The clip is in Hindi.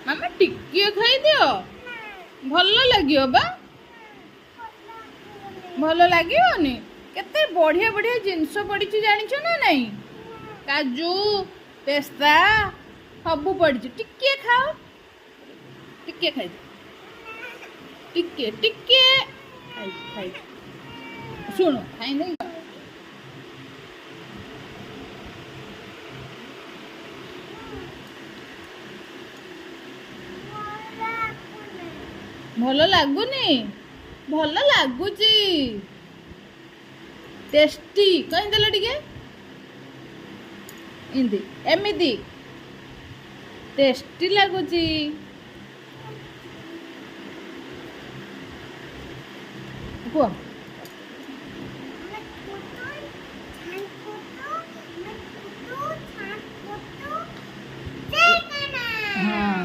मामा टिके खाई दियो भल लगियो बा भल लगियोनी केते बढ़िया बढ़िया जिनस पड़ी जानिछ ना नहीं काजू पेस्ता सब पड़ी टिके खाओ टिके खाई टिके टिके खाई खाई सुनो खाई नहीं भल लगुनी भल लगुची टेस्टी कहीं देला टिके इंदी एमिदी टेस्टी लगुची कुआ हाँ